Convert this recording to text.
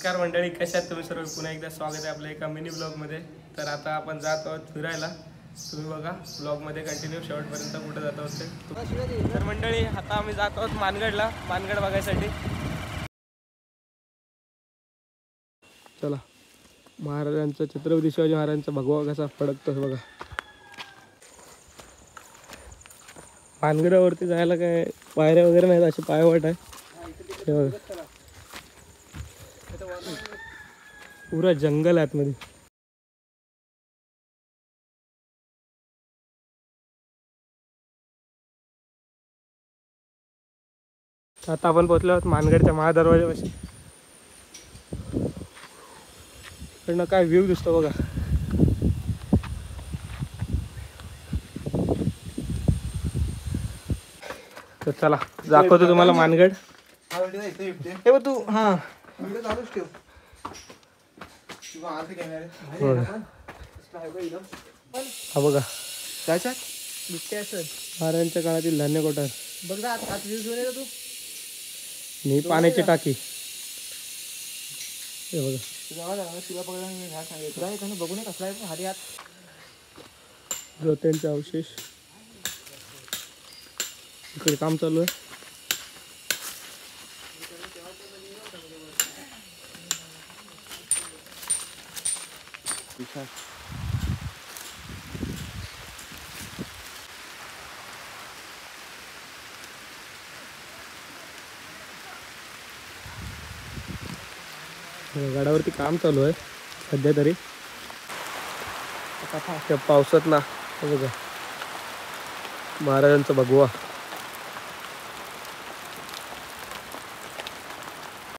नमस्कार मंडळी, कशा आहात तुम्ही सर्व? पुन्हा एकदा स्वागत आहे आपल्या एका मिनी ब्लॉगमध्ये. तर आता आपण जात आहोत फिरायला. तुम्ही बघा ब्लॉगमध्ये कंटिन्यू शेवटपर्यंत कुठे जात आहोत. तर मंडळी आता आम्ही जात आहोत मानगडला, मानगड बघायसाठी. चला, महाराजांचं छत्रपती शिवाजी महाराजांचा भगवा कसा फडकतो बघा. मानगडावरती जायला काय पायऱ्या वगैरे नाहीत, असे पायवाट आहे. हे बघा, पुरा जंगल आहे आतमध्ये. आता आपण पोहोचलो आहोत मानगडच्या महादरवाज्यापाशी. इकडनं काय व्ह्यू दिसतो बघा. तर चला दाखवतो तुम्हाला मानगड. हे बघ तू, हा हा बघा, त्याच्यात महाराजांच्या काळातील धान्य कोठार बघ ना. तू मी पाण्याची टाकी हे बघा, बघून कसला आहे हारी हात. जोत्यांचे अवशेष, इकडे काम चालू आहे. गडावरती काम चालू आहे सध्या तरी. त्या पावसात ना बघा महाराजांचा भगवा.